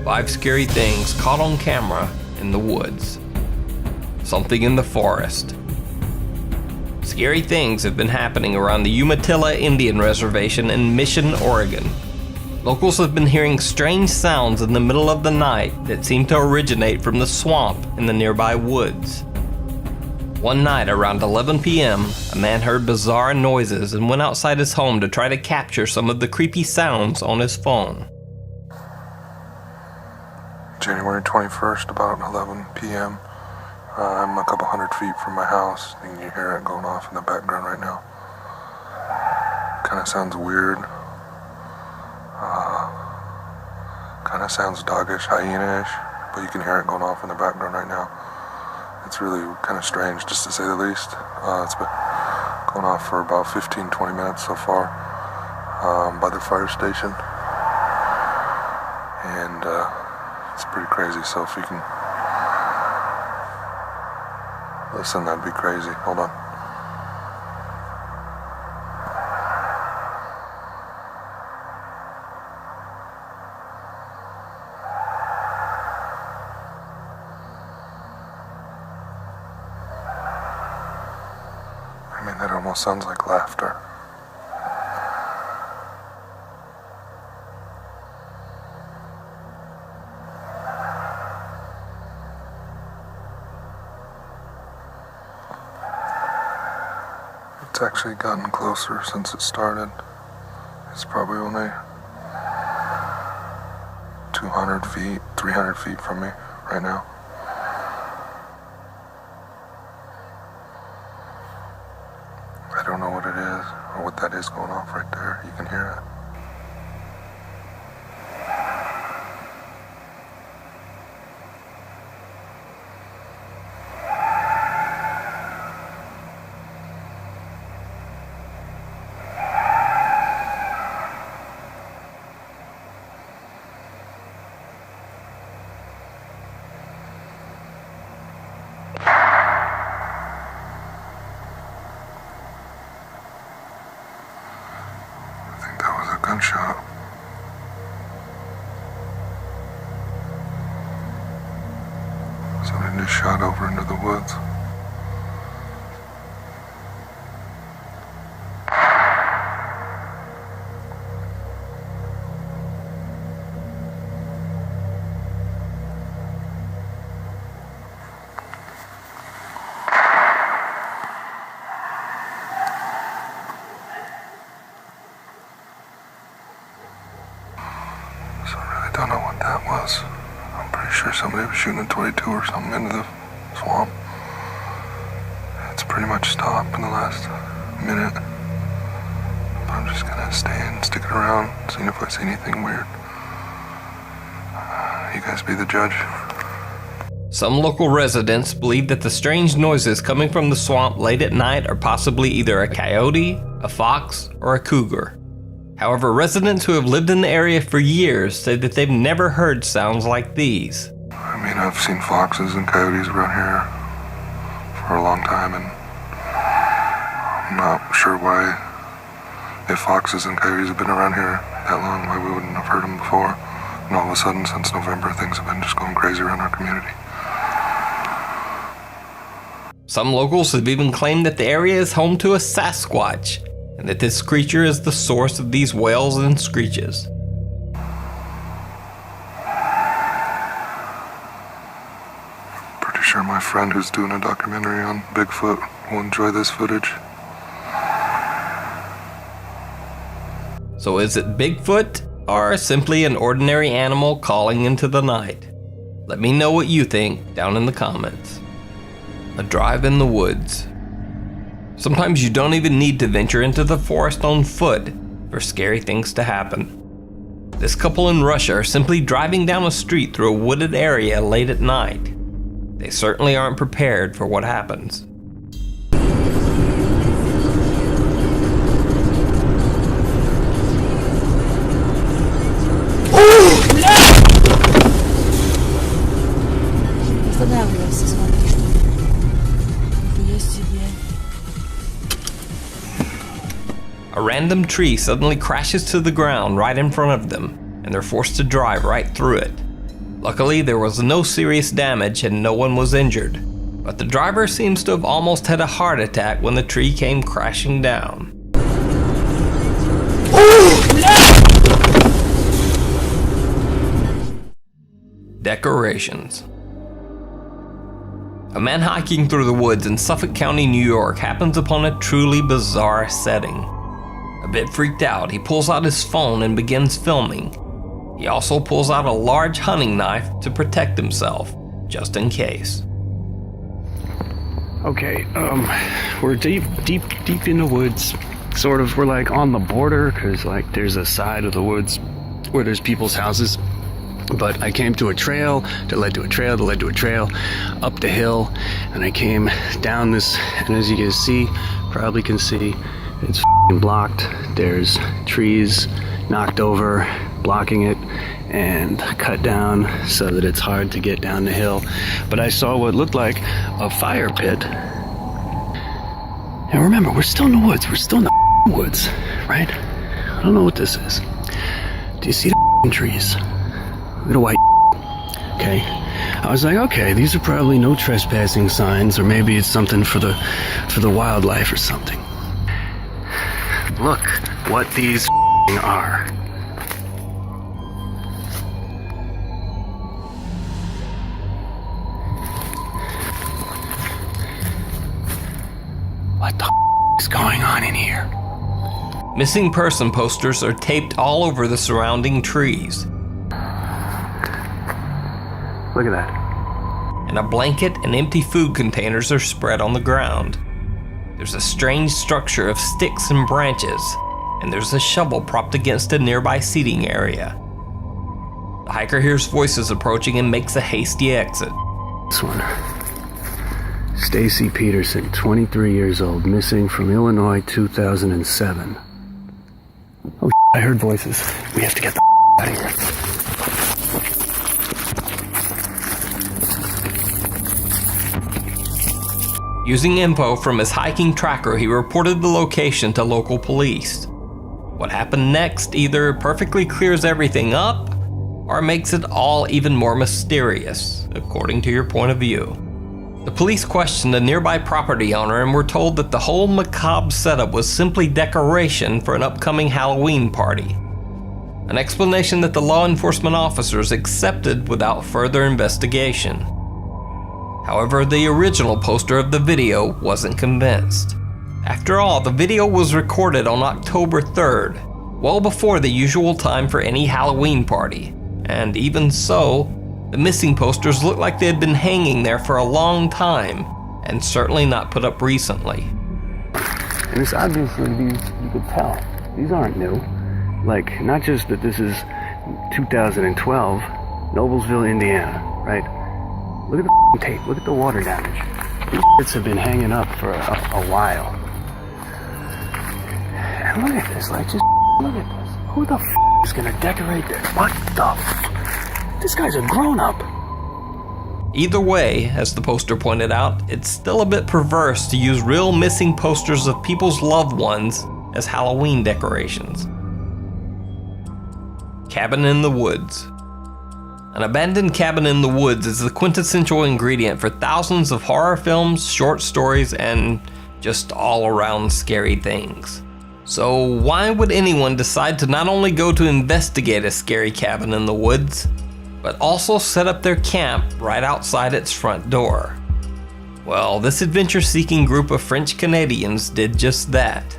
5 scary things caught on camera in the woods. Something in the forest. Scary things have been happening around the Umatilla Indian Reservation in Mission, Oregon. Locals have been hearing strange sounds in the middle of the night that seem to originate from the swamp in the nearby woods. One night around 11 p.m., a man heard bizarre noises and went outside his home to try to capture some of the creepy sounds on his phone. January 21st, about 11 p.m. I'm a couple hundred feet from my house. You can hear it going off in the background right now. Kind of sounds weird. Kind of sounds doggish, hyena-ish, but you can hear it going off in the background right now. It's really kind of strange, just to say the least. It's been going off for about 15-20 minutes so far by the fire station. And it's pretty crazy, so if you can listen, that'd be crazy. Hold on. I mean, that almost sounds like laughter. It's actually gotten closer since it started. It's probably only 200 feet, 300 feet from me right now. I don't know what it is or what that is going off right there. You can hear it. Gunshot. Somebody just shot over into the woods. Don't know what that was. I'm pretty sure somebody was shooting a 22 or something into the swamp. It's pretty much stopped in the last minute. But I'm just gonna stay and stick it around, seeing if I see anything weird. You guys be the judge. Some local residents believe that the strange noises coming from the swamp late at night are possibly either a coyote, a fox, or a cougar. However, residents who have lived in the area for years say that they've never heard sounds like these. I mean, I've seen foxes and coyotes around here for a long time, and I'm not sure why, if foxes and coyotes have been around here that long, why we wouldn't have heard them before. And all of a sudden, since November, things have been just going crazy around our community. Some locals have even claimed that the area is home to a Sasquatch, and that this creature is the source of these wails and screeches. Pretty sure my friend who's doing a documentary on Bigfoot will enjoy this footage. So is it Bigfoot, or simply an ordinary animal calling into the night? Let me know what you think down in the comments. A drive in the woods. Sometimes you don't even need to venture into the forest on foot for scary things to happen. This couple in Russia are simply driving down a street through a wooded area late at night. They certainly aren't prepared for what happens. A random tree suddenly crashes to the ground right in front of them, and they're forced to drive right through it. Luckily, there was no serious damage and no one was injured, but the driver seems to have almost had a heart attack when the tree came crashing down. Decorations. A man hiking through the woods in Suffolk County, New York happens upon a truly bizarre setting. A bit freaked out, he pulls out his phone and begins filming. He also pulls out a large hunting knife to protect himself, just in case. Okay, we're deep in the woods. Sort of, we're like on the border, because like there's a side of the woods where there's people's houses. But I came to a trail that led to a trail that led to a trail up the hill, and I came down this, and as you can probably see, it's f***ing blocked. There's trees knocked over, blocking it, and cut down so that it's hard to get down the hill. But I saw what looked like a fire pit. And remember, we're still in the woods. We're still in the woods, right? I don't know what this is. Do you see the trees? Look at a white. Okay. I was like, okay, these are probably no trespassing signs, or maybe it's something for the wildlife or something. Look what these are. What the is going on in here? Missing person posters are taped all over the surrounding trees. Look at that. And a blanket and empty food containers are spread on the ground. There's a strange structure of sticks and branches, and there's a shovel propped against a nearby seating area. The hiker hears voices approaching and makes a hasty exit. This one. Stacy Peterson, 23 years old, missing from Illinois, 2007. Oh, I heard voices. We have to get the out of here. Using info from his hiking tracker, he reported the location to local police. What happened next either perfectly clears everything up, or makes it all even more mysterious, according to your point of view. The police questioned a nearby property owner and were told that the whole macabre setup was simply decoration for an upcoming Halloween party. An explanation that the law enforcement officers accepted without further investigation. However, the original poster of the video wasn't convinced. After all, the video was recorded on October 3rd, well before the usual time for any Halloween party. And even so, the missing posters looked like they had been hanging there for a long time, and certainly not put up recently. And it's obviously these, you could tell, these aren't new. Like, not just that this is 2012, Noblesville, Indiana, right? Look at the tape, look at the water damage. These shits have been hanging up for a while. And look at this, like, just look at this. Who the is gonna decorate this? What the This guy's a grown-up. Either way, as the poster pointed out, it's still a bit perverse to use real missing posters of people's loved ones as Halloween decorations. Cabin in the woods. An abandoned cabin in the woods is the quintessential ingredient for thousands of horror films, short stories, and just all-around scary things. So why would anyone decide to not only go to investigate a scary cabin in the woods, but also set up their camp right outside its front door? Well, this adventure-seeking group of French Canadians did just that.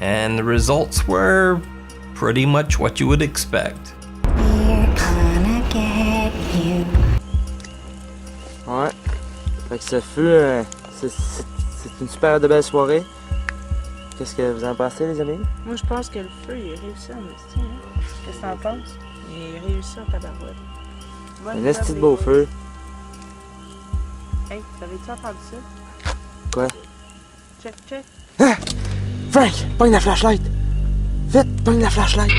And the results were pretty much what you would expect. Ouais. Fait que ce fut c'est une super de belle soirée. Qu'est-ce que vous en pensez, les amis? Moi, je pense que le feu, il a réussi en esti, hein? Qu'est-ce que t'en penses? Il a réussi en tabarouette. Un esti de beau feu. Hey, t'avais-tu entendu ça? Quoi? Check, check. Ah! Frank, pogne la flashlight! Vite, pogne la flashlight!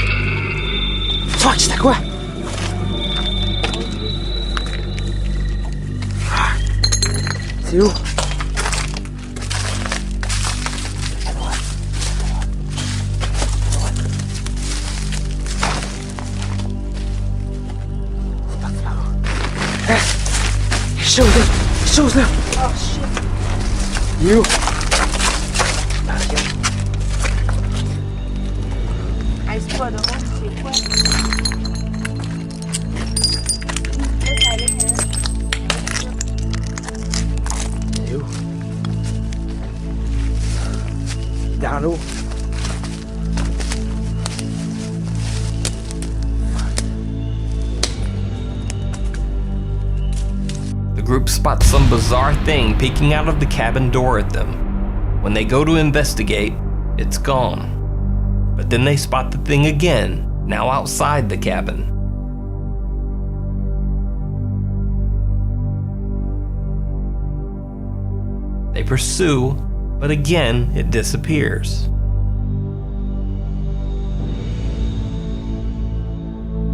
Fuck, c'était quoi? C'est où? C'est parti là-bas. chose là! Quelque chose là! Oh shit! Il est où? Hey, c'est pas drôle, c'est quoi? Laisse aller, hein? Il est où? Dans l'eau. The group spots some bizarre thing peeking out of the cabin door at them. When they go to investigate, it's gone. But then they spot the thing again, now outside the cabin. They pursue, but again it disappears.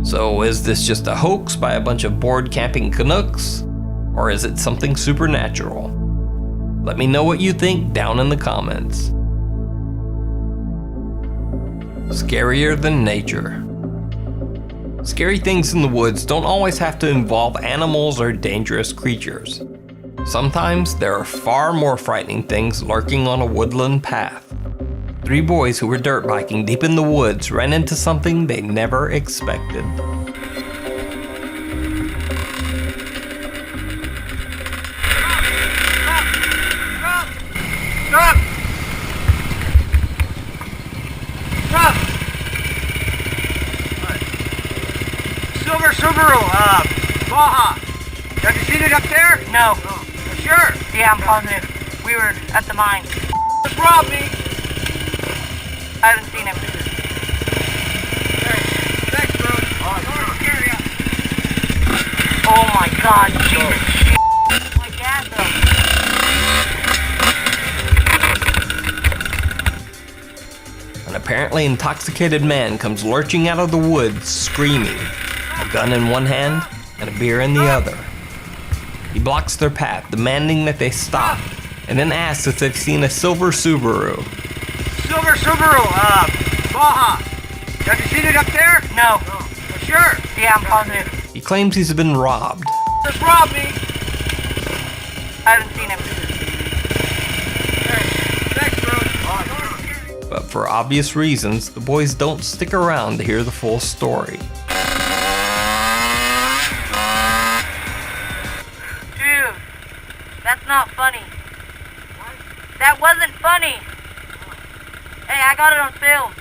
So is this just a hoax by a bunch of bored camping Canucks? Or is it something supernatural? Let me know what you think down in the comments. Scarier than nature. Scary things in the woods don't always have to involve animals or dangerous creatures. Sometimes there are far more frightening things lurking on a woodland path. 3 boys who were dirt biking deep in the woods ran into something they never expected. Stop! Stop! Silver Subaru, Baja. Have you seen it up there? No. Oh, sure. Yeah, I'm positive. We were at the mine. Just robbed me. I haven't seen him. Thanks, bro. Oh my god, Jesus shit. My dad though. An apparently intoxicated man comes lurching out of the woods, screaming, a gun in one hand and a beer in the other. He blocks their path, demanding that they stop, and then asks if they've seen a silver Subaru. Silver Subaru, Baja. Have you seen it up there? No. Oh, sure. Yeah, I'm positive. He claims he's been robbed. Just robbed me. I haven't seen him. Thanks, bro. But for obvious reasons, the boys don't stick around to hear the full story. Dude, that's not funny. That wasn't funny. Hey, I got it on film.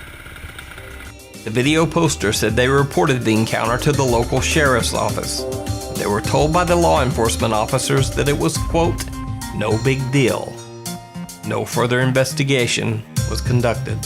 The video poster said they reported the encounter to the local sheriff's office. They were told by the law enforcement officers that it was, quote, no big deal. No further investigation was conducted.